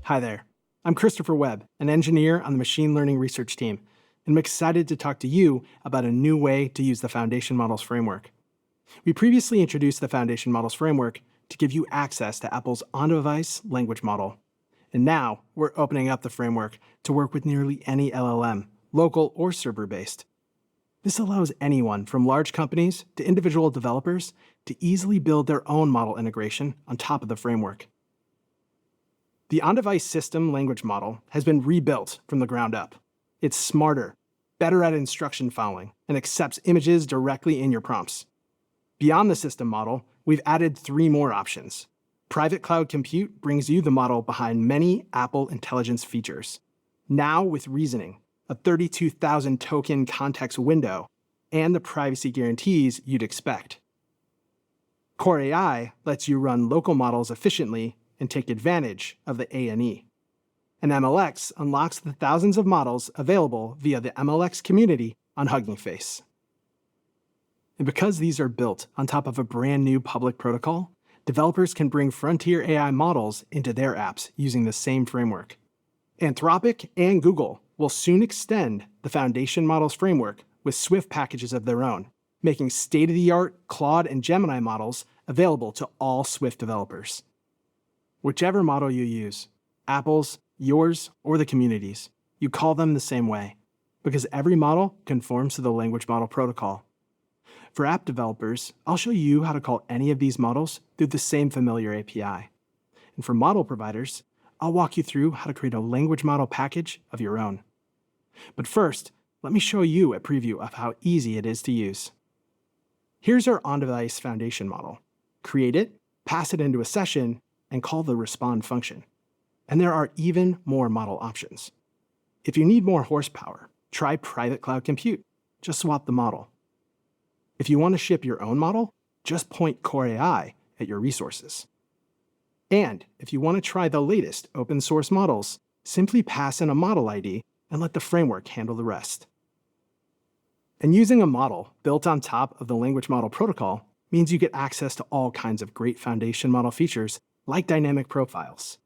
Hi there. I'm Christopher Webb, an engineer on the machine learning research team, and I'm excited to talk to you about a new way to use the Foundation Models framework. We previously introduced the Foundation Models framework to give you access to Apple's on-device language model. And now we're opening up the framework to work with nearly any LLM, local or server-based. This allows anyone from large companies to individual developers to easily build their own model integration on top of the framework. The on-device system language model has been rebuilt from the ground up. It's smarter, better at instruction following, and accepts images directly in your prompts. Beyond the system model, we've added 3 more options. Private cloud compute brings you the model behind many Apple Intelligence features. Now with reasoning, a 32,000 token context window, and the privacy guarantees you'd expect. Core AI lets you run local models efficiently and take advantage of the A&E. And MLX unlocks the thousands of models available via the MLX community on Hugging Face. And because these are built on top of a brand new public protocol, developers can bring frontier AI models into their apps using the same framework. Anthropic and Google will soon extend the Foundation Models framework with Swift packages of their own, making state-of-the-art Claude and Gemini models available to all Swift developers. Whichever model you use, Apple's, yours, or the community's, you call them the same way, because every model conforms to the language model protocol. For app developers, I'll show you how to call any of these models through the same familiar API. And for model providers, I'll walk you through how to create a language model package of your own. But first, let me show you a preview of how easy it is to use. Here's our on-device foundation model. Create it, pass it into a session, and call the respond function. And there are even more model options. If you need more horsepower, try private cloud compute. Just swap the model. If you want to ship your own model, just point Core AI at your resources. And if you want to try the latest open source models, simply pass in a model ID and let the framework handle the rest. And using a model built on top of the language model protocol means you get access to all kinds of great foundation model features like dynamic profiles.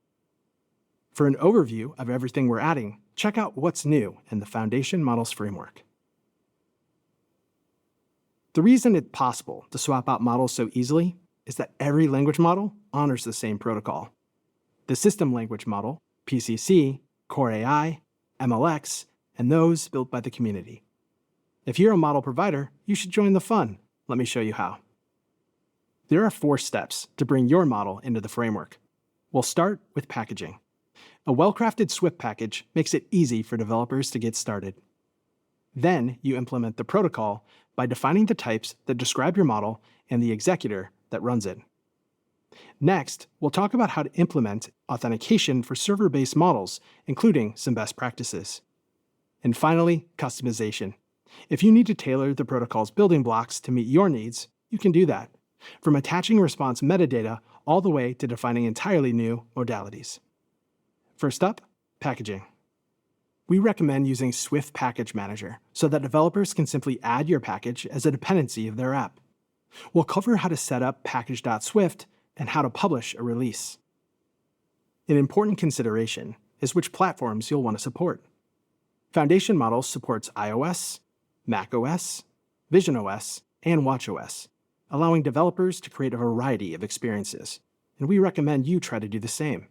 For an overview of everything we're adding, check out what's new in the Foundation Models framework. The reason it's possible to swap out models so easily is that every language model honors the same protocol. The system language model, PCC, Core AI, MLX, and those built by the community. If you're a model provider, you should join the fun. Let me show you how. There are 4 steps to bring your model into the framework. We'll start with packaging. A well-crafted Swift package makes it easy for developers to get started. Then you implement the protocol by defining the types that describe your model and the executor that runs it. Next, we'll talk about how to implement authentication for server-based models, including some best practices. And finally, customization. If you need to tailor the protocol's building blocks to meet your needs, you can do that, from attaching response metadata all the way to defining entirely new modalities. First up, packaging. We recommend using Swift Package Manager so that developers can simply add your package as a dependency of their app. We'll cover how to set up package.swift and how to publish a release. An important consideration is which platforms you'll want to support. Foundation Models supports iOS, macOS, visionOS, and watchOS, allowing developers to create a variety of experiences, and we recommend you try to do the same.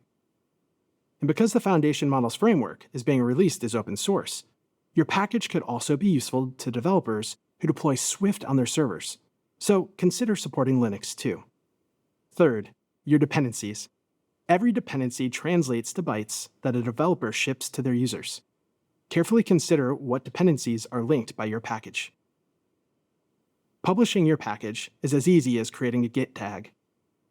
And because the Foundation Models framework is being released as open source, your package could also be useful to developers who deploy Swift on their servers, so consider supporting Linux too. Third, your dependencies. Every dependency translates to bytes that a developer ships to their users. Carefully consider what dependencies are linked by your package. Publishing your package is as easy as creating a Git tag.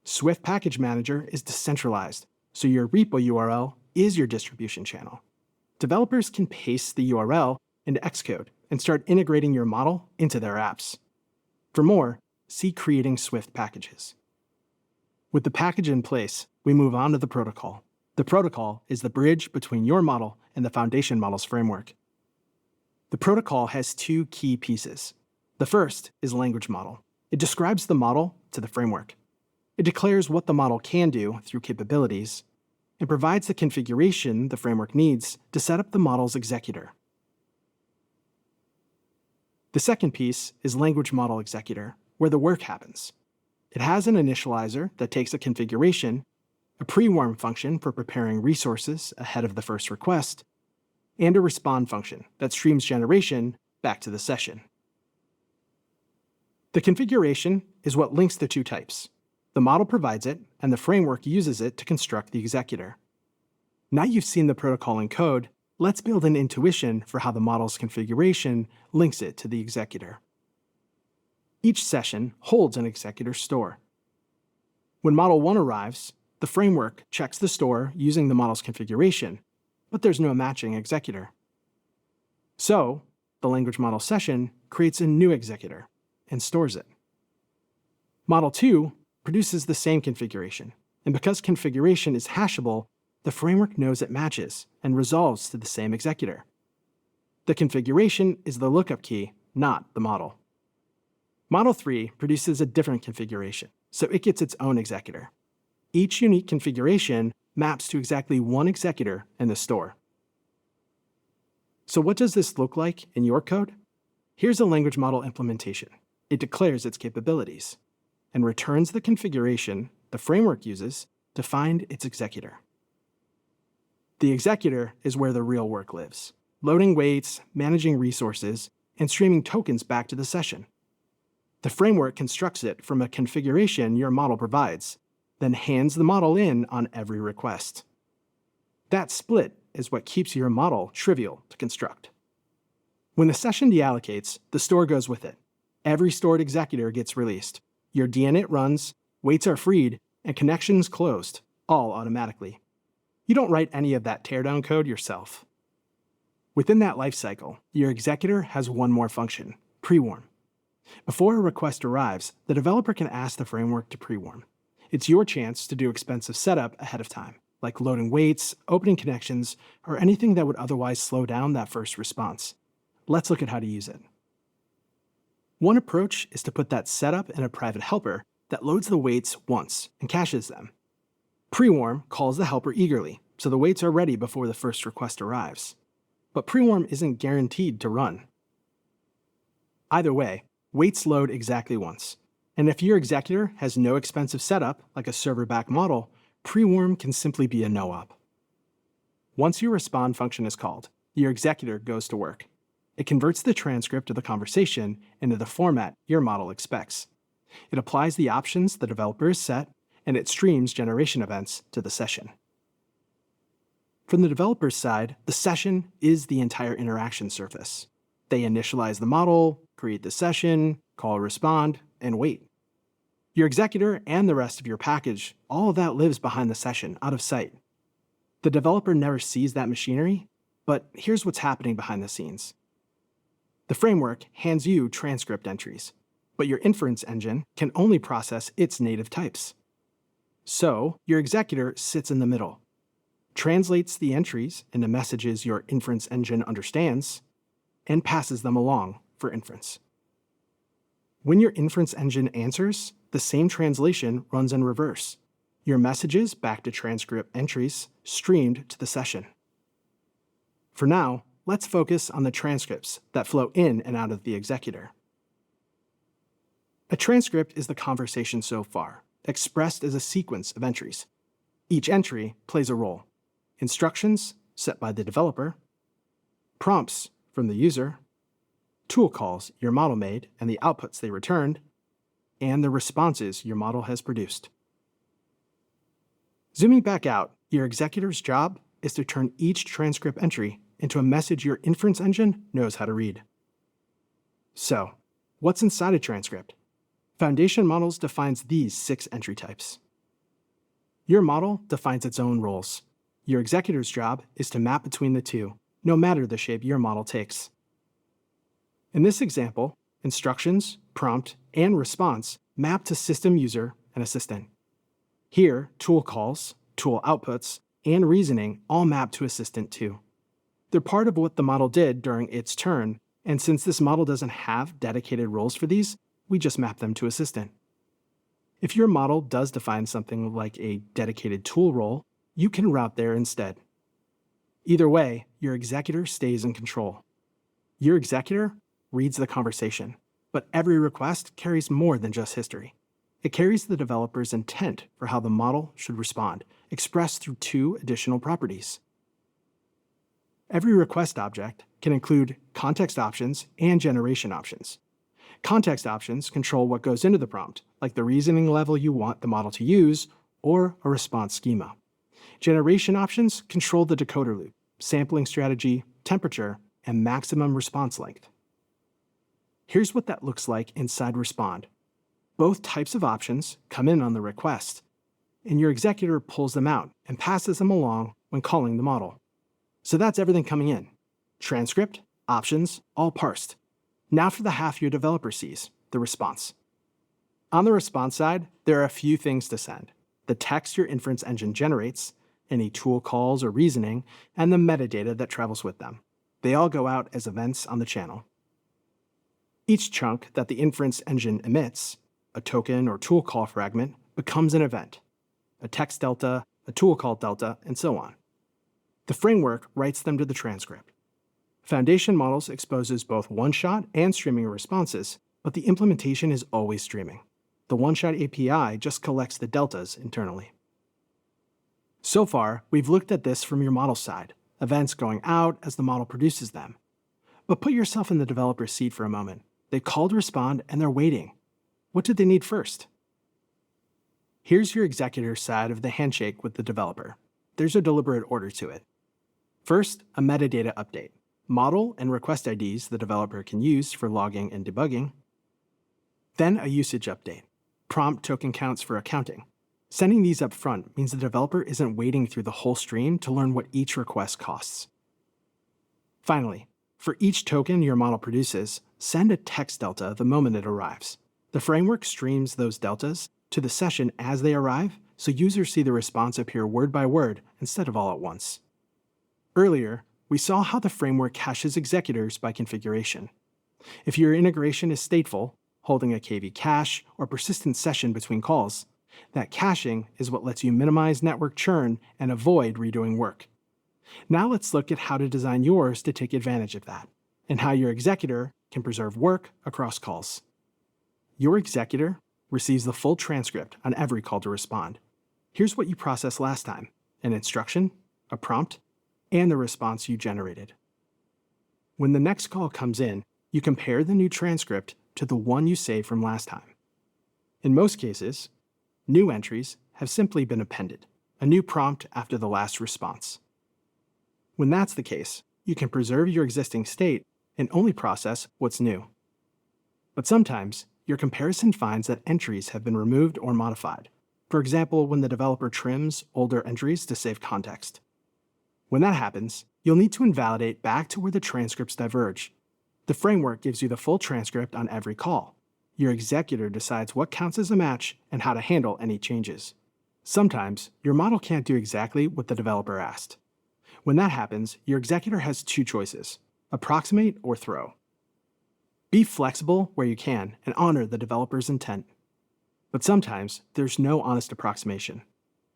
Swift Package Manager is decentralized, so your repo URL is your distribution channel. Developers can paste the URL into Xcode and start integrating your model into their apps. For more, see Creating Swift Packages. With the package in place, we move on to the protocol. The protocol is the bridge between your model and the Foundation Models framework. The protocol has 2 key pieces. The first is language model. It describes the model to the framework. It declares what the model can do through capabilities, and provides the configuration the framework needs to set up the model's executor. The second piece is LanguageModelExecutor, where the work happens. It has an initializer that takes a configuration, a pre-warm function for preparing resources ahead of the first request, and a respond function that streams generation back to the session. The configuration is what links the two types. The model provides it, and the framework uses it to construct the executor. Now you've seen the protocol in code, let's build an intuition for how the model's configuration links it to the executor. Each session holds an executor store. When Model 1 arrives, the framework checks the store using the model's configuration, but there's no matching executor. So, the LanguageModelSession creates a new executor and stores it. Model 2 produces the same configuration, and because configuration is hashable, the framework knows it matches and resolves to the same executor. The configuration is the lookup key, not the model. Model 3 produces a different configuration, so it gets its own executor. Each unique configuration maps to exactly one executor in the store. So what does this look like in your code? Here's a language model implementation. It declares its capabilities and returns the configuration the framework uses to find its executor. The executor is where the real work lives, loading waits, managing resources, and streaming tokens back to the session. The framework constructs it from a configuration your model provides, then hands the model in on every request. That split is what keeps your model trivial to construct. When the session deallocates, the store goes with it. Every stored executor gets released. Your deinit runs, waits are freed, and connections closed, all automatically. You don't write any of that teardown code yourself. Within that lifecycle, your executor has one more function, pre-warm. Before a request arrives, the developer can ask the framework to pre-warm. It's your chance to do expensive setup ahead of time, like loading waits, opening connections, or anything that would otherwise slow down that first response. Let's look at how to use it. One approach is to put that setup in a private helper that loads the waits once and caches them. Prewarm calls the helper eagerly, so the waits are ready before the first request arrives. But prewarm isn't guaranteed to run. Either way, waits load exactly once. And if your executor has no expensive setup, like a server-back model, prewarm can simply be a no-op. Once your respond function is called, your executor goes to work. It converts the transcript of the conversation into the format your model expects. It applies the options the developer has set, and it streams generation events to the session. From the developer's side, the session is the entire interaction surface. They initialize the model, create the session, call respond, and wait. Your executor and the rest of your package, all of that lives behind the session, out of sight. The developer never sees that machinery, but here's what's happening behind the scenes. The framework hands you transcript entries, but your inference engine can only process its native types. So, your executor sits in the middle, translates the entries into messages your inference engine understands, and passes them along for inference. When your inference engine answers, the same translation runs in reverse. Your messages back to transcript entries streamed to the session. For now, let's focus on the transcripts that flow in and out of the executor. A transcript is the conversation so far, expressed as a sequence of entries. Each entry plays a role. Instructions set by the developer, prompts from the user, tool calls your model made and the outputs they returned, and the responses your model has produced. Zooming back out, your executor's job is to turn each transcript entry into a message your inference engine knows how to read. So, what's inside a transcript? Foundation Models defines these 6 entry types. Your model defines its own roles. Your executor's job is to map between the two, no matter the shape your model takes. In this example, instructions, prompt, and response map to system user and assistant. Here, tool calls, tool outputs, and reasoning all map to assistant too. They're part of what the model did during its turn, and since this model doesn't have dedicated roles for these, we just map them to Assistant. If your model does define something like a dedicated tool role, you can route there instead. Either way, your executor stays in control. Your executor reads the conversation, but every request carries more than just history. It carries the developer's intent for how the model should respond, expressed through two additional properties. Every request object can include context options and generation options. Context options control what goes into the prompt, like the reasoning level you want the model to use or a response schema. Generation options control the decoder loop, sampling strategy, temperature, and maximum response length. Here's what that looks like inside Respond. Both types of options come in on the request, and your executor pulls them out and passes them along when calling the model. So that's everything coming in. Transcript, options, all parsed. Now for the half your developer sees, the response. On the response side, there are a few things to send: the text your inference engine generates, any tool calls or reasoning, and the metadata that travels with them. They all go out as events on the channel. Each chunk that the inference engine emits, a token or tool call fragment, becomes an event: a text delta, a tool call delta, and so on. The framework writes them to the transcript. Foundation Models exposes both one-shot and streaming responses, but the implementation is always streaming. The one-shot API just collects the deltas internally. So far, we've looked at this from your model side, events going out as the model produces them. But put yourself in the developer's seat for a moment. They called Respond and they're waiting. What did they need first? Here's your executor's side of the handshake with the developer. There's a deliberate order to it. First, a metadata update. Model and request IDs the developer can use for logging and debugging. Then a usage update. Prompt token counts for accounting. Sending these up front means the developer isn't waiting through the whole stream to learn what each request costs. Finally, for each token your model produces, send a text delta the moment it arrives. The framework streams those deltas to the session as they arrive, so users see the response appear word by word instead of all at once. Earlier, we saw how the framework caches executors by configuration. If your integration is stateful, holding a KV cache or persistent session between calls, that caching is what lets you minimize network churn and avoid redoing work. Now let's look at how to design yours to take advantage of that, and how your executor can preserve work across calls. Your executor receives the full transcript on every call to respond. Here's what you processed last time: an instruction, a prompt, and the response you generated. When the next call comes in, you compare the new transcript to the one you saved from last time. In most cases, new entries have simply been appended, a new prompt after the last response. When that's the case, you can preserve your existing state and only process what's new. But sometimes, your comparison finds that entries have been removed or modified, for example, when the developer trims older entries to save context. When that happens, you'll need to invalidate back to where the transcripts diverge. The framework gives you the full transcript on every call. Your executor decides what counts as a match and how to handle any changes. Sometimes, your model can't do exactly what the developer asked. When that happens, your executor has two choices: approximate or throw. Be flexible where you can and honor the developer's intent. But sometimes, there's no honest approximation.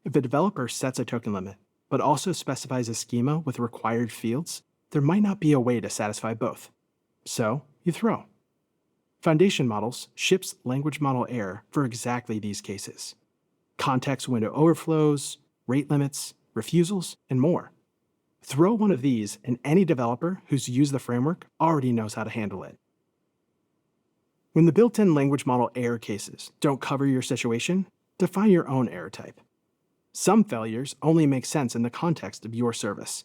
If the developer sets a token limit, but also specifies a schema with required fields, there might not be a way to satisfy both. So, you throw. Foundation Models ships language model error for exactly these cases: context window overflows, rate limits, refusals, and more. Throw one of these, and any developer who's used the framework already knows how to handle it. When the built-in language model error cases don't cover your situation, define your own error type. Some failures only make sense in the context of your service,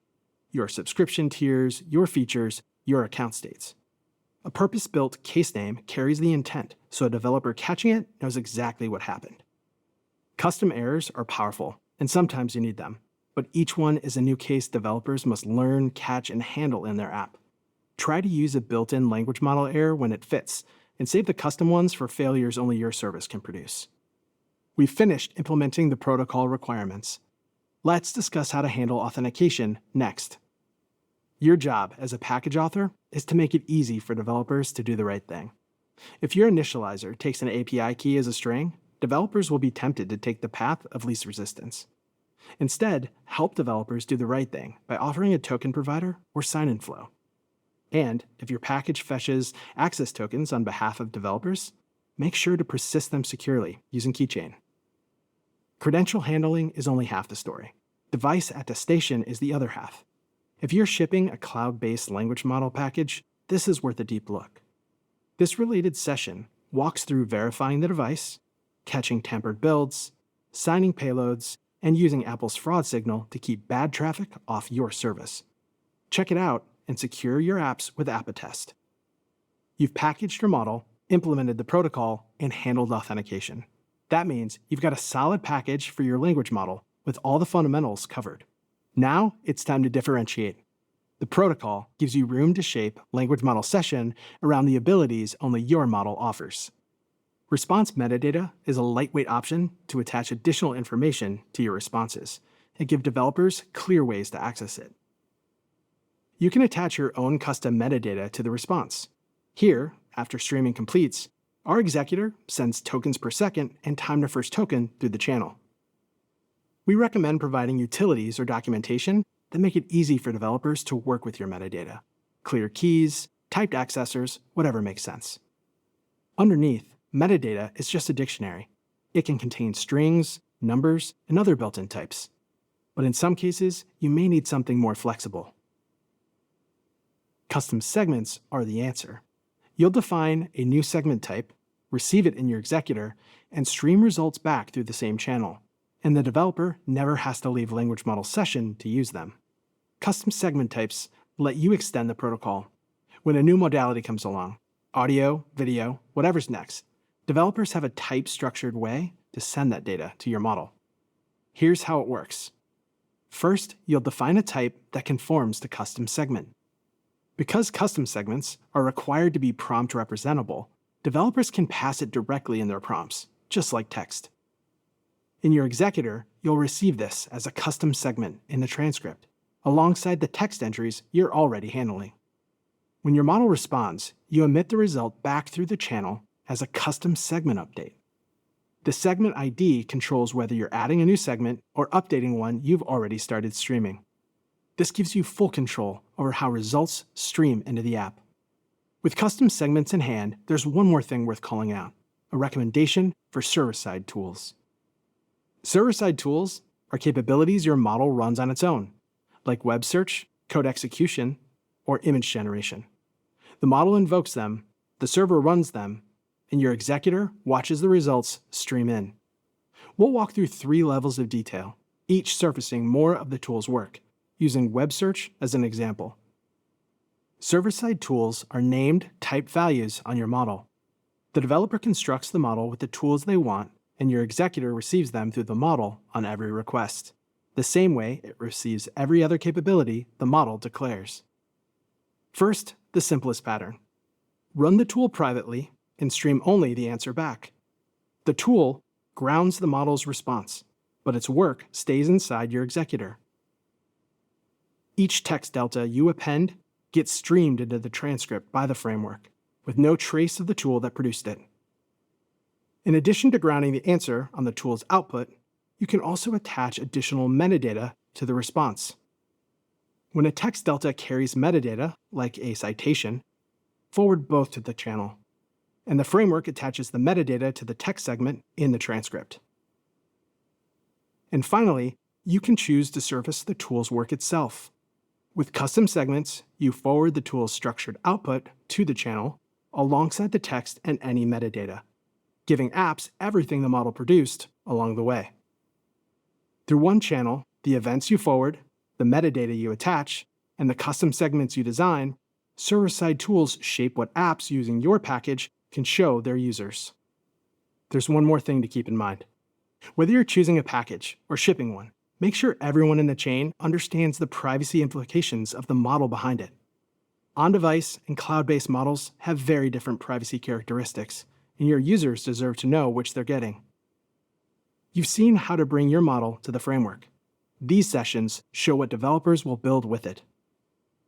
your subscription tiers, your features, your account states. A purpose-built case name carries the intent, so a developer catching it knows exactly what happened. Custom errors are powerful, and sometimes you need them, but each one is a new case developers must learn, catch, and handle in their app. Try to use a built-in language model error when it fits, and save the custom ones for failures only your service can produce. We've finished implementing the protocol requirements. Let's discuss how to handle authentication next. Your job as a package author is to make it easy for developers to do the right thing. If your initializer takes an API key as a string, developers will be tempted to take the path of least resistance. Instead, help developers do the right thing by offering a token provider or sign-in flow. And if your package fetches access tokens on behalf of developers, make sure to persist them securely using Keychain. Credential handling is only half the story. Device attestation is the other half. If you're shipping a cloud-based language model package, this is worth a deep look. This related session walks through verifying the device, catching tampered builds, signing payloads, and using Apple's fraud signal to keep bad traffic off your service. Check it out and secure your apps with AppAttest. You've packaged your model, implemented the protocol, and handled authentication. That means you've got a solid package for your language model with all the fundamentals covered. Now it's time to differentiate. The protocol gives you room to shape LanguageModelSession around the abilities only your model offers. Response metadata is a lightweight option to attach additional information to your responses and give developers clear ways to access it. You can attach your own custom metadata to the response. Here, after streaming completes, our executor sends tokens per second and time to first token through the channel. We recommend providing utilities or documentation that make it easy for developers to work with your metadata. Clear keys, typed accessors, whatever makes sense. Underneath, metadata is just a dictionary. It can contain strings, numbers, and other built-in types. But in some cases, you may need something more flexible. Custom segments are the answer. You'll define a new segment type, receive it in your executor, and stream results back through the same channel. And the developer never has to leave LanguageModelSession to use them. Custom segment types let you extend the protocol. When a new modality comes along, audio, video, whatever's next, developers have a type-structured way to send that data to your model. Here's how it works. First, you'll define a type that conforms to custom segment. Because custom segments are required to be prompt representable, developers can pass it directly in their prompts, just like text. In your executor, you'll receive this as a custom segment in the transcript, alongside the text entries you're already handling. When your model responds, you emit the result back through the channel as a custom segment update. The segment ID controls whether you're adding a new segment or updating one you've already started streaming. This gives you full control over how results stream into the app. With custom segments in hand, there's one more thing worth calling out, a recommendation for server-side tools. Server-side tools are capabilities your model runs on its own, like web search, code execution, or image generation. The model invokes them, the server runs them, and your executor watches the results stream in. We'll walk through 3 levels of detail, each surfacing more of the tool's work, using web search as an example. Server-side tools are named type values on your model. The developer constructs the model with the tools they want, and your executor receives them through the model on every request, the same way it receives every other capability the model declares. First, the simplest pattern. Run the tool privately and stream only the answer back. The tool grounds the model's response, but its work stays inside your executor. Each text delta you append gets streamed into the transcript by the framework, with no trace of the tool that produced it. In addition to grounding the answer on the tool's output, you can also attach additional metadata to the response. When a text delta carries metadata, like a citation, forward both to the channel, and the framework attaches the metadata to the text segment in the transcript. And finally, you can choose to surface the tool's work itself. With custom segments, you forward the tool's structured output to the channel alongside the text and any metadata, giving apps everything the model produced along the way. Through one channel, the events you forward, the metadata you attach, and the custom segments you design, server-side tools shape what apps using your package can show their users. There's one more thing to keep in mind. Whether you're choosing a package or shipping one, make sure everyone in the chain understands the privacy implications of the model behind it. On-device and cloud-based models have very different privacy characteristics, and your users deserve to know which they're getting. You've seen how to bring your model to the framework. These sessions show what developers will build with it.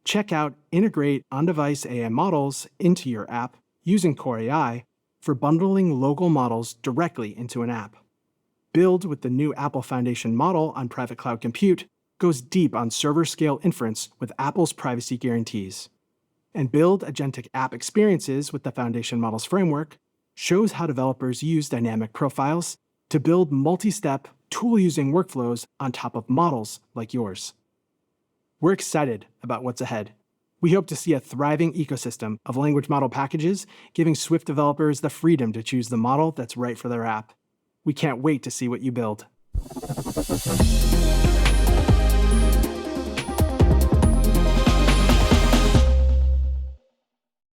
Check out Integrate On-Device AI Models into your app using Core AI for bundling local models directly into an app. Build with the new Apple Foundation model on private cloud compute goes deep on server-scale inference with Apple's privacy guarantees. And Build agentic app experiences with the Foundation Models framework shows how developers use dynamic profiles to build multi-step, tool-using workflows on top of models like yours. We're excited about what's ahead. We hope to see a thriving ecosystem of language model packages, giving Swift developers the freedom to choose the model that's right for their app. We can't wait to see what you build.